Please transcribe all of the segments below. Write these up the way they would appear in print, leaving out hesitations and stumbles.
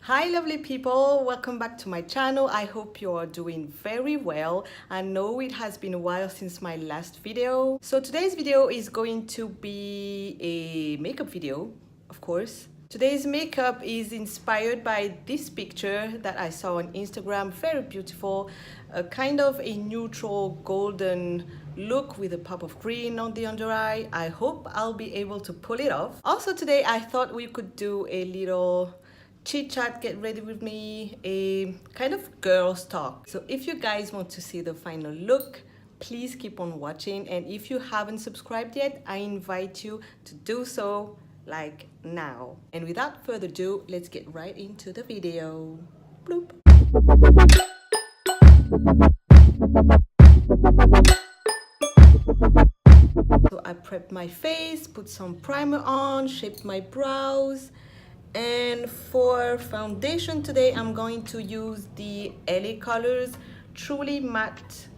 Hi lovely people, welcome back to my channel. I hope you are doing very well. I know it has been a while since my last video. So today's video is going to be a makeup video, of course. Today's makeup is inspired by this picture that I saw on Instagram, very beautiful, a kind of a neutral golden look with a pop of green on the under eye. I hope I'll be able to pull it off. Also today I thought we could do a little chit chat, get ready with me, a kind of girls talk. So if you guys want to see the final look, please keep on watching, and if you haven't subscribed yet, I invite you to do so like now. And without further ado, let's get right into the video. Bloop. So I prepped my face, put some primer on, shaped my brows. And for foundation today, I'm going to use the LA Colors Truly Matte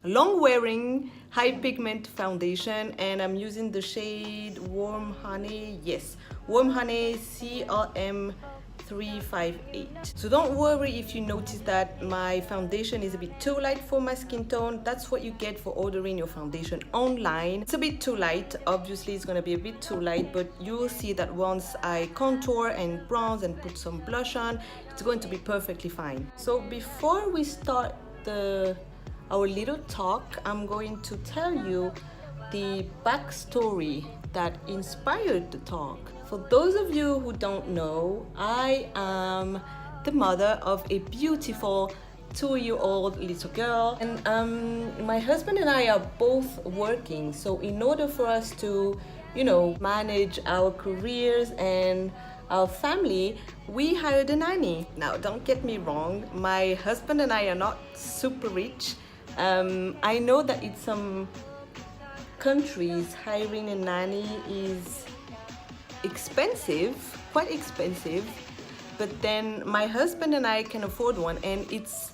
Long Wearing High Pigment Foundation, and I'm using the shade Warm Honey. Yes, Warm Honey CRM 358. So don't worry if you notice that my foundation is a bit too light for my skin tone. That's what you get for ordering your foundation online. It's a bit too light. Obviously it's going to be a bit too light, but you will see that once I contour and bronze and put some blush on, it's going to be perfectly fine. So before we start our little talk, I'm going to tell you the backstory that inspired the talk. For those of you who don't know, I am the mother of a beautiful 2-year-old little girl, and my husband and I are both working. So in order for us to, manage our careers and our family, we hired a nanny. Now, don't get me wrong, my husband and I are not super rich. I know that in some countries hiring a nanny is expensive, quite expensive, but then my husband and I can afford one, and it's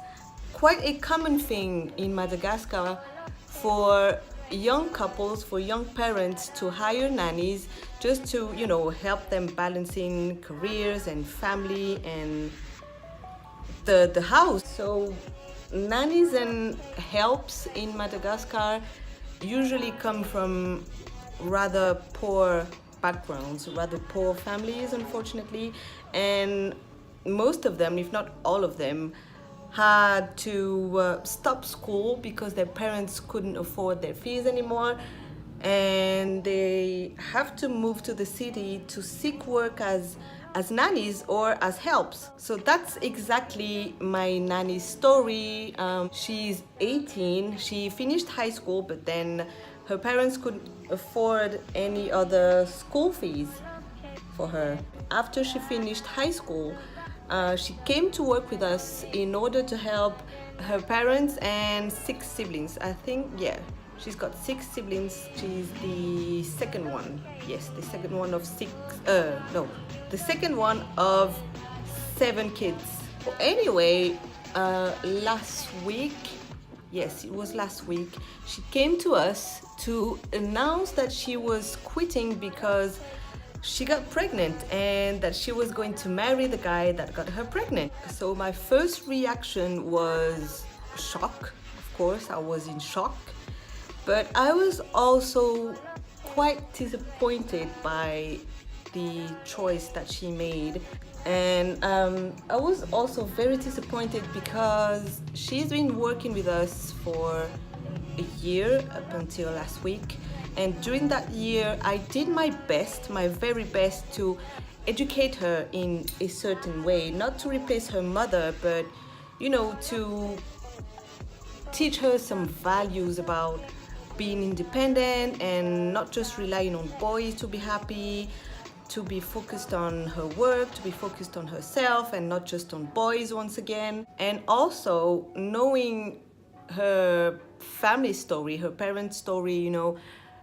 quite a common thing in Madagascar for young couples, for young parents to hire nannies just to, help them balancing careers and family and the house. So nannies and helps in Madagascar usually come from rather poor backgrounds, rather poor families, unfortunately, and most of them, if not all of them, had to stop school because their parents couldn't afford their fees anymore, and they have to move to the city to seek work as nannies or as helps. So that's exactly my nanny's story. She's 18, she finished high school, but then her parents couldn't afford any other school fees for her. After she finished high school, she came to work with us in order to help her parents and 6 siblings. I think, yeah, she's got 6 siblings. She's the second one. Yes, the second one of 6, no, the second one of 7 kids. Well, anyway, last week, yes, it was last week, she came to us to announce that she was quitting because she got pregnant and that she was going to marry the guy that got her pregnant. So my first reaction was shock. Of course, I was in shock, but I was also quite disappointed by the choice that she made. And I was also very disappointed because she's been working with us for a year up until last week, and during that year I did my best, my very best, to educate her in a certain way, not to replace her mother, but to teach her some values about being independent and not just relying on boys to be happy, to be focused on her work, to be focused on herself and not just on boys once again. And also knowing her family story, her parents' story,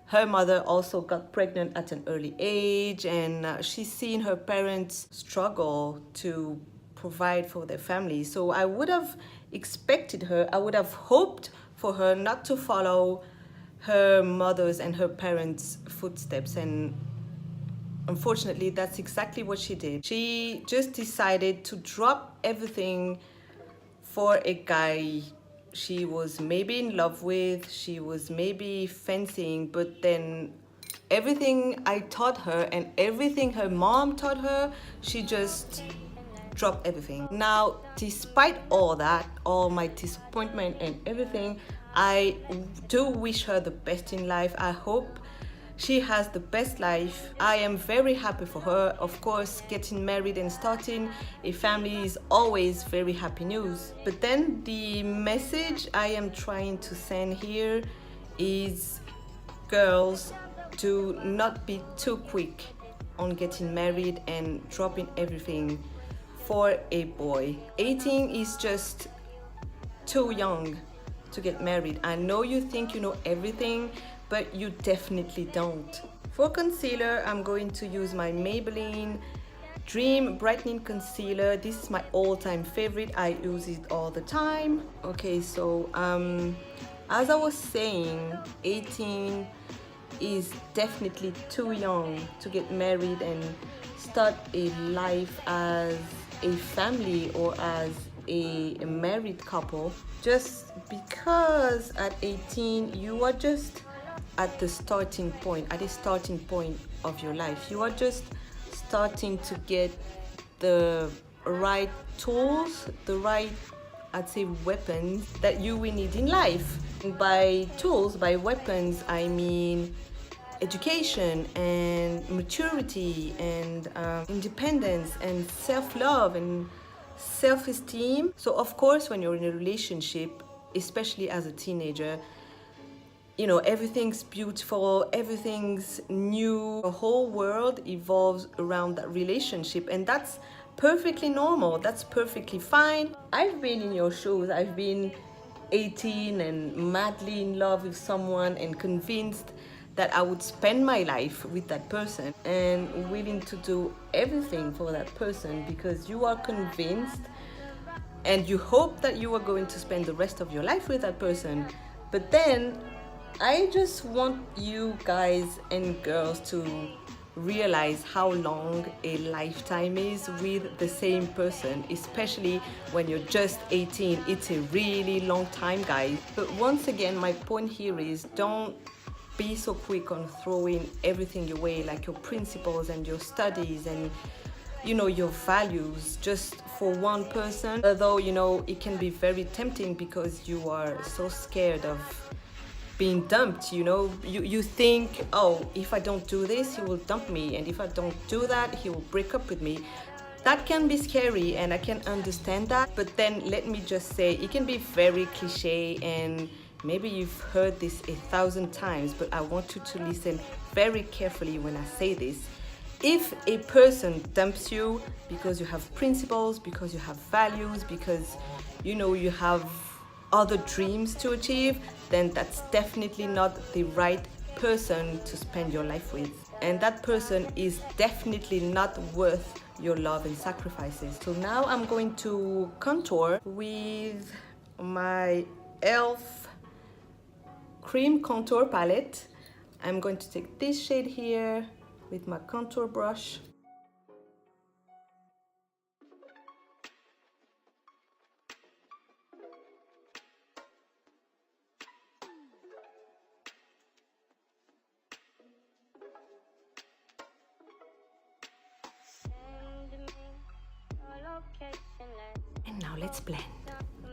her mother also got pregnant at an early age, and she's seen her parents struggle to provide for their family. So I would have expected her, I would have hoped for her not to follow her mother's and her parents' footsteps and unfortunately, that's exactly what she did. She just decided to drop everything for a guy she was maybe in love with, she was maybe fancying, but then everything I taught her and everything her mom taught her, she just dropped everything. Now, despite all that, all my disappointment and everything, I do wish her the best in life. I hope she has the best life. I am very happy for her. Of course, getting married and starting a family is always very happy news. But then the message I am trying to send here is, girls, do not be too quick on getting married and dropping everything for a boy. 18 is just too young to get married. I know you think you know everything, but you definitely don't. For concealer, I'm going to use my Maybelline Dream Brightening Concealer. This is my all-time favorite. I use it all the time. Okay, so as I was saying, 18 is definitely too young to get married and start a life as a family or as a married couple, just because at 18 you are just at the starting point, at the starting point of your life. You are just starting to get the right tools, the right, I'd say, weapons that you will need in life. And by tools, by weapons, I mean education and maturity and independence and self-love and self-esteem. So of course, when you're in a relationship, especially as a teenager, you know, everything's beautiful, everything's new, the whole world evolves around that relationship, and that's perfectly normal, that's perfectly fine. I've been in your shoes. I've been 18 and madly in love with someone and convinced that I would spend my life with that person and willing to do everything for that person because you are convinced and you hope that you are going to spend the rest of your life with that person. But then I just want you guys and girls to realize how long a lifetime is with the same person, especially when you're just 18. It's a really long time, guys. But once again, my point here is, don't be so quick on throwing everything away, like your principles and your studies and, you know, your values, just for one person. Although, you know, it can be very tempting because you are so scared of being dumped. You know, you think, oh, if I don't do this, he will dump me, and if I don't do that, he will break up with me. That can be scary, and I can understand that. But then let me just say, it can be very cliche, and maybe you've heard this 1,000 times, but I want you to listen very carefully when I say this. If a person dumps you because you have principles, because you have values, because, you know, you have other dreams to achieve, then that's definitely not the right person to spend your life with. And that person is definitely not worth your love and sacrifices. So now I'm going to contour with my e.l.f. cream contour palette. I'm going to take this shade here with my contour brush. And now let's blend.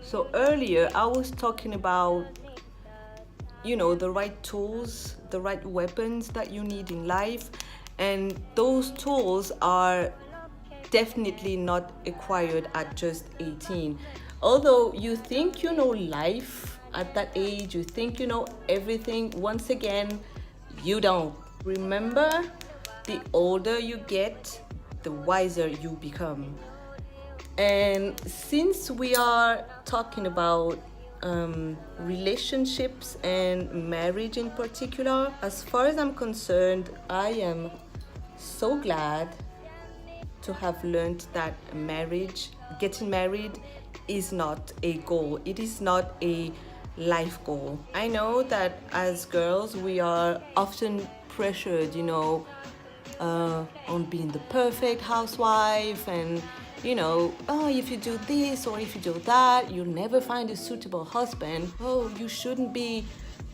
So earlier I was talking about, you know, the right tools, the right weapons that you need in life, and those tools are definitely not acquired at just 18. Although you think you know life at that age, you think you know everything, once again, you don't. Remember, the older you get, the wiser you become. And since we are talking about relationships and marriage in particular, as far as I'm concerned, I am so glad to have learned that marriage, getting married, is not a goal. It is not a life goal. I know that as girls we are often pressured, you know, on being the perfect housewife, and oh, if you do this or if you do that, you'll never find a suitable husband. Oh, you shouldn't be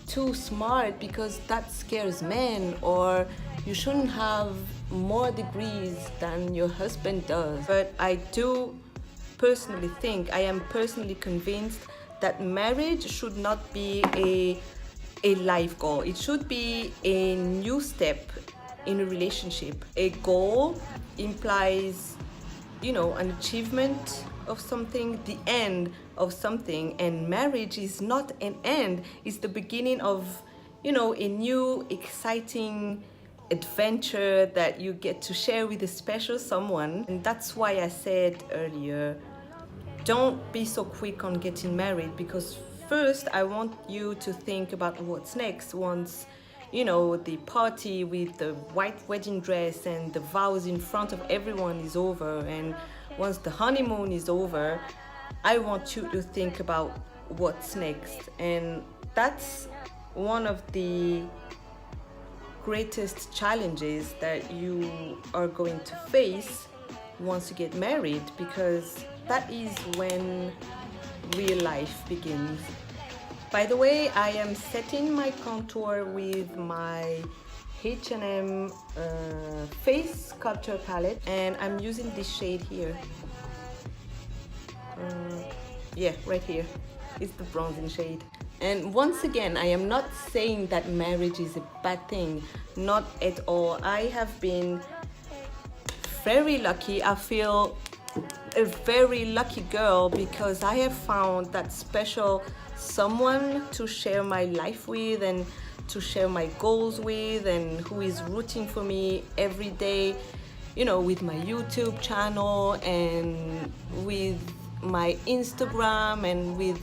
too smart because that scares men, or you shouldn't have more degrees than your husband does. But I do personally think, I am personally convinced that marriage should not be a life goal. It should be a new step in a relationship. A goal implies, an achievement of something, the end of something, and marriage is not an end. It's the beginning of, a new exciting adventure that you get to share with a special someone. And that's why I said earlier, don't be so quick on getting married, because first I want you to think about what's next once the party with the white wedding dress and the vows in front of everyone is over, and once the honeymoon is over, I want you to think about what's next. And that's one of the greatest challenges that you are going to face once you get married, because that is when real life begins. By the way, I am setting my contour with my H&M face sculpture palette, and I'm using this shade here. Yeah, right here. It's the bronzing shade. And once again, I am not saying that marriage is a bad thing. Not at all. I have been very lucky. I feel a very lucky girl because I have found that special someone to share my life with and to share my goals with, and who is rooting for me every day, with my YouTube channel and with my Instagram and with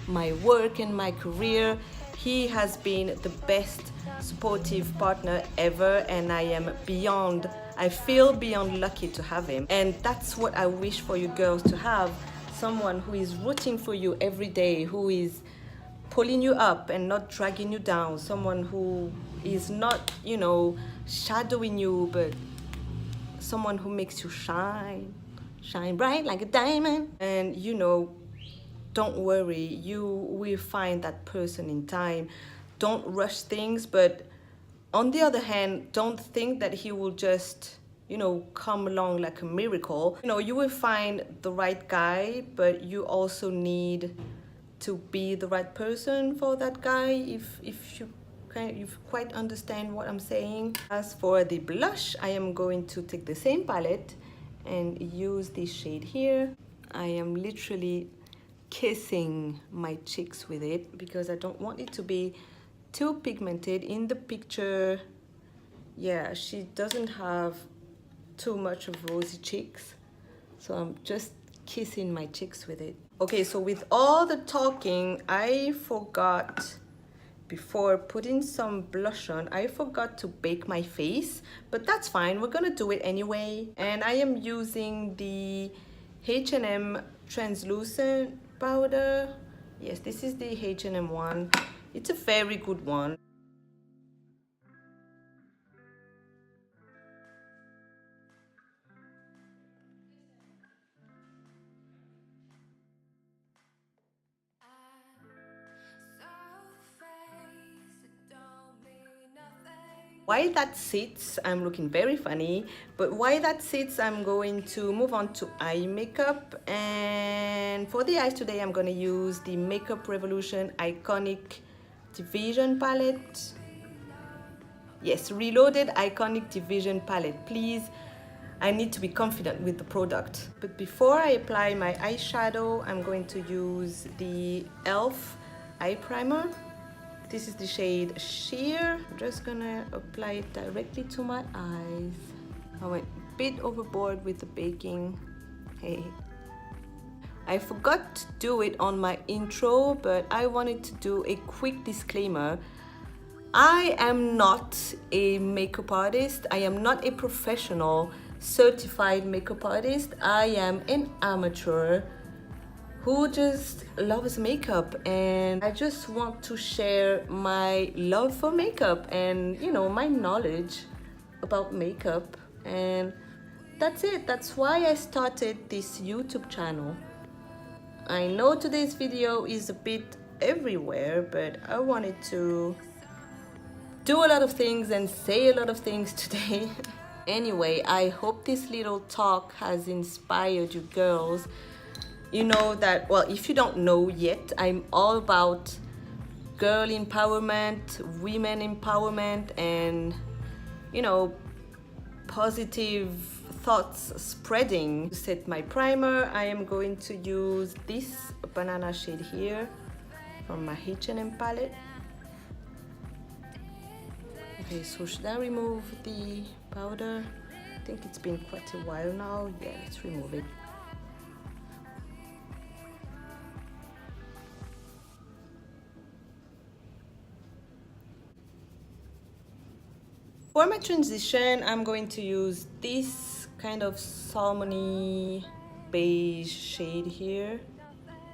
my work and my career. He has been the best supportive partner ever, and I feel beyond lucky to have him. And that's what I wish for you girls to have, someone who is rooting for you every day, who is pulling you up and not dragging you down, someone who is not, shadowing you, but someone who makes you shine bright like a diamond. And don't worry, you will find that person in time. Don't rush things, but on the other hand, don't think that he will just, come along like a miracle. You will find the right guy, but you also need to be the right person for that guy, if you quite understand what I'm saying. As for the blush, I am going to take the same palette and use this shade here. I am literally kissing my cheeks with it because I don't want it to be too pigmented. In the picture, yeah, she doesn't have too much of rosy cheeks, so I'm just kissing my cheeks with it. Okay, so with all the talking, I forgot, before putting some blush on, I forgot to bake my face, but that's fine, we're gonna do it anyway. And I am using the H&M translucent powder. Yes, this is the H&M one. It's a very good one. While that sits, I'm looking very funny, but while that sits, I'm going to move on to eye makeup. And for the eyes today, I'm going to use the Makeup Revolution Iconic Division palette. Yes, Reloaded Iconic Division palette. Please, I need to be confident with the product. But before I apply my eyeshadow, I'm going to use the e.l.f. eye primer. This is the shade Sheer. I'm just gonna apply it directly to my eyes. I went a bit overboard with the baking. Hey. I forgot to do it on my intro, but I wanted to do a quick disclaimer. I am not a makeup artist. I am not a professional certified makeup artist. I am an amateur who just loves makeup, and I just want to share my love for makeup and my knowledge about makeup, and that's it. That's why I started this YouTube channel. I know today's video is a bit everywhere, but I wanted to do a lot of things and say a lot of things today. Anyway, I hope this little talk has inspired you girls. You know that, well, if you don't know yet, I'm all about girl empowerment, women empowerment, and, you know, positive thoughts spreading. To set my primer, I am going to use this banana shade here from my H&M palette. Okay, so should I remove the powder? I think it's been quite a while now. Yeah, let's remove it. For my transition, I'm going to use this kind of salmony beige shade here.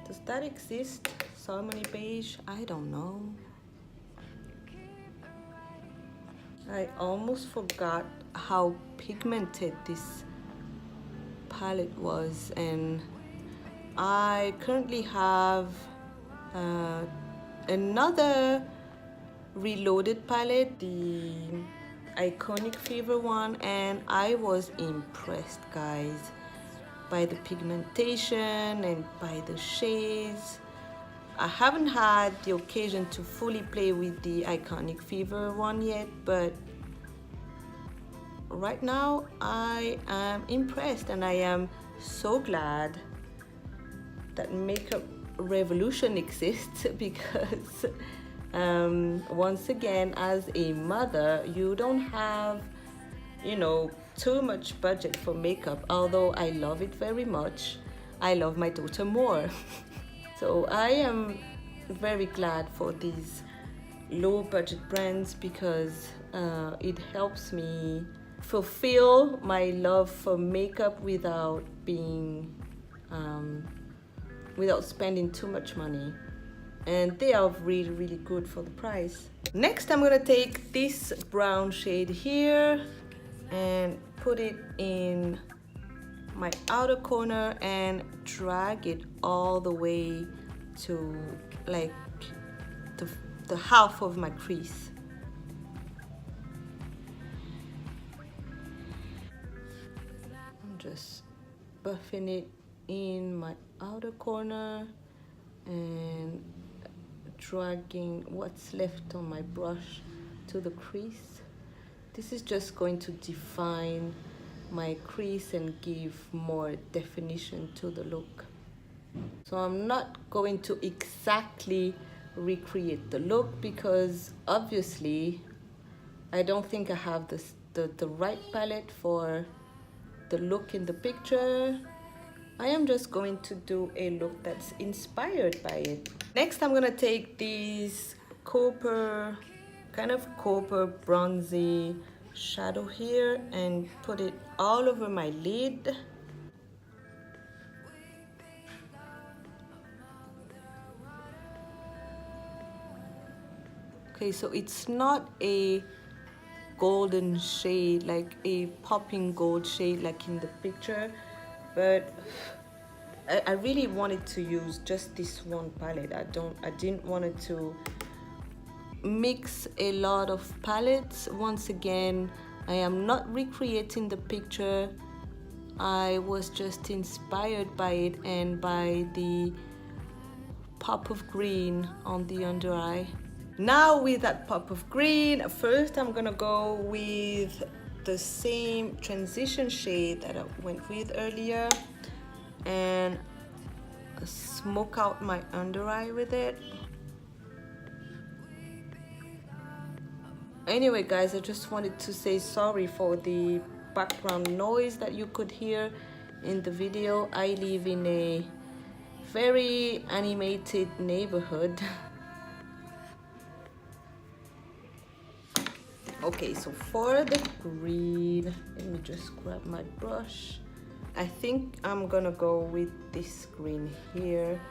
Does that exist? Salmony beige? I don't know. I almost forgot how pigmented this palette was, and I currently have another reloaded palette, the Iconic Fever one, and I was impressed, guys, by the pigmentation and by the shades. I haven't had the occasion to fully play with the Iconic Fever one yet, but right now I am impressed, and I am so glad that Makeup Revolution exists because once again, as a mother, you don't have, you know, too much budget for makeup. Although I love it very much, I love my daughter more. So I am very glad for these low budget brands because it helps me fulfill my love for makeup without being without spending too much money, and they are really good for the price. Next, I'm gonna take this brown shade here and put it in my outer corner and drag it all the way to like the half of my crease. I'm just buffing it in my outer corner and dragging what's left on my brush to the crease. This is just going to define my crease and give more definition to the look. So I'm not going to exactly recreate the look because obviously I don't think I have the right palette for the look in the picture. I am just going to do a look that's inspired by it. Next, I'm gonna take this copper, kind of copper bronzy shadow here and put it all over my lid. Okay, so it's not a golden shade, like a popping gold shade like in the picture, but I really wanted to use just this one palette. I didn't want it to mix a lot of palettes. Once again, I am not recreating the picture. I was just inspired by it and by the pop of green on the under eye. Now with that pop of green, first I'm gonna go with the same transition shade that I went with earlier and smoke out my under eye with it. Anyway guys, I just wanted to say sorry for the background noise that you could hear in the video. I live in a very animated neighborhood. Okay, so for the green, let me just grab my brush. I think I'm gonna go with this green here.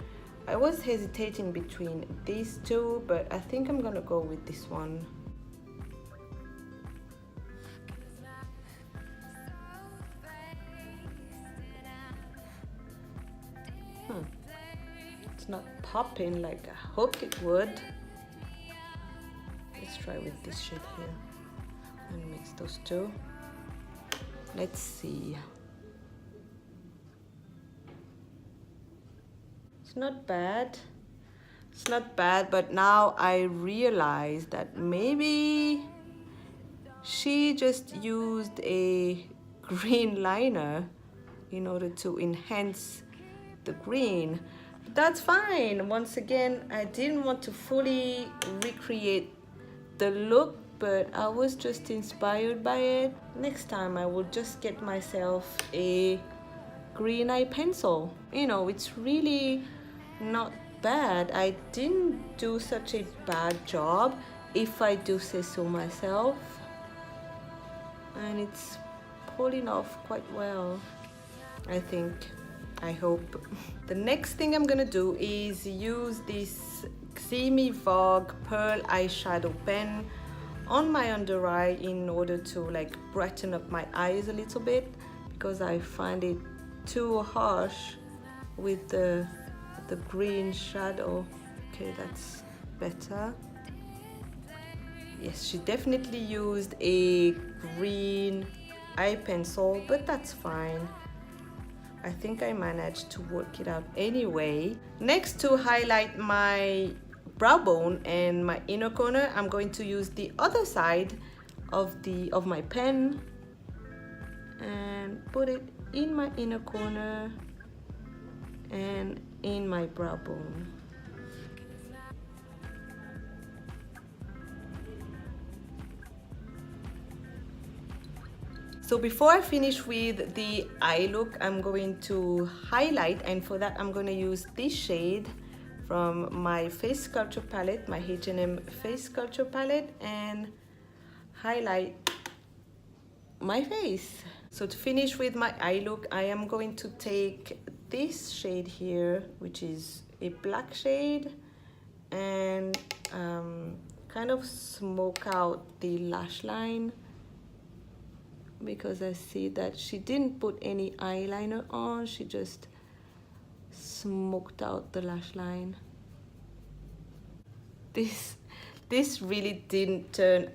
I was hesitating between these two, but I think I'm gonna go with this one. not popping like I hoped it would. Let's try with this shade here and mix those two. Let's see. It's not bad. It's not bad, but now I realize that maybe she just used a green liner in order to enhance the green. But that's fine. Once again, I didn't want to fully recreate the look, but I was just inspired by it. Next time I will just get myself a green eye pencil. You know, it's really not bad. I didn't do such a bad job, if I do say so myself, and it's pulling off quite well, I think. I hope. The next thing I'm gonna do is use this Grwm Vogue Pearl eyeshadow pen on my under eye in order to like brighten up my eyes a little bit, because I find it too harsh with the green shadow. Okay, that's better. Yes, she definitely used a green eye pencil, but that's fine. I think I managed to work it out anyway. Next, to highlight my brow bone and my inner corner, I'm going to use the other side of my pen and put it in my inner corner and in my brow bone. So before I finish with the eye look, I'm going to highlight, and for that I'm going to use this shade from my face sculpture palette, my H&M face sculpture palette, and highlight my face. So to finish with my eye look, I am going to take this shade here, which is a black shade, and kind of smoke out the lash line, because I see that she didn't put any eyeliner on, she just smoked out the lash line. This really didn't turn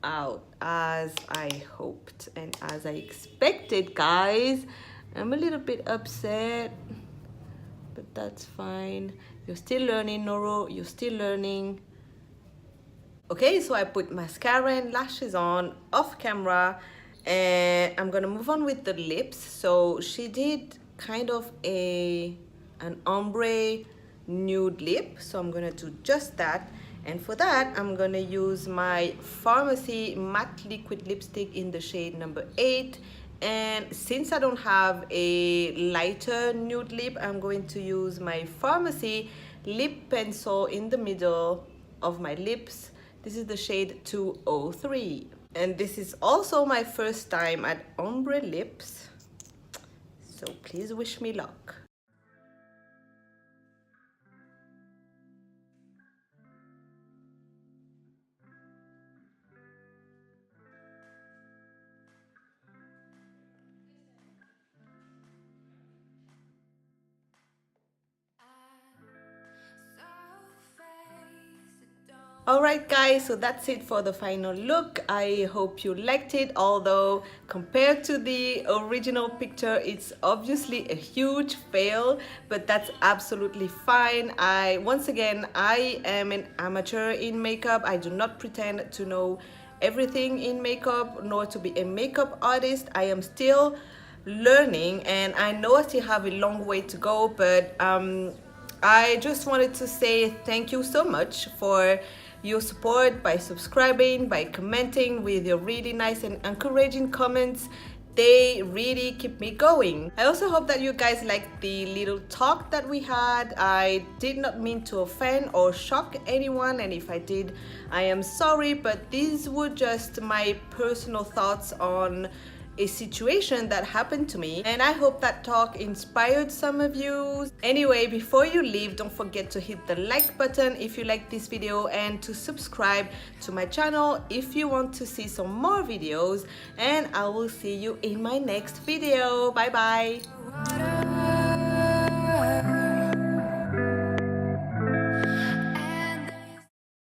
out as I hoped and as I expected, guys. I'm a little bit upset, but that's fine. You're still learning, Noro, you're still learning. Okay, so I put mascara and lashes on off camera, and I'm gonna move on with the lips. So she did kind of an ombre nude lip, so I'm gonna do just that. And for that, I'm gonna use my Pharmacy matte liquid lipstick in the shade number 8. And since I don't have a lighter nude lip, I'm going to use my Pharmacy lip pencil in the middle of my lips. This is the shade 203. And this is also my first time at ombre lips, so please wish me luck. Alright guys, so that's it for the final look. I hope you liked it, although compared to the original picture, it's obviously a huge fail, but that's absolutely fine. Once again, I am an amateur in makeup. I do not pretend to know everything in makeup, nor to be a makeup artist. I am still learning, and I know I still have a long way to go, but I just wanted to say thank you so much for your support by subscribing, by commenting with your really nice and encouraging comments. They really keep me going. I also hope that you guys liked the little talk that we had. I did not mean to offend or shock anyone, and if I did, I am sorry, but these were just my personal thoughts on a situation that happened to me, and I hope that talk inspired some of you. Anyway, before you leave, don't forget to hit the like button if you like this video, and to subscribe to my channel if you want to see some more videos, and I will see you in my next video. Bye bye.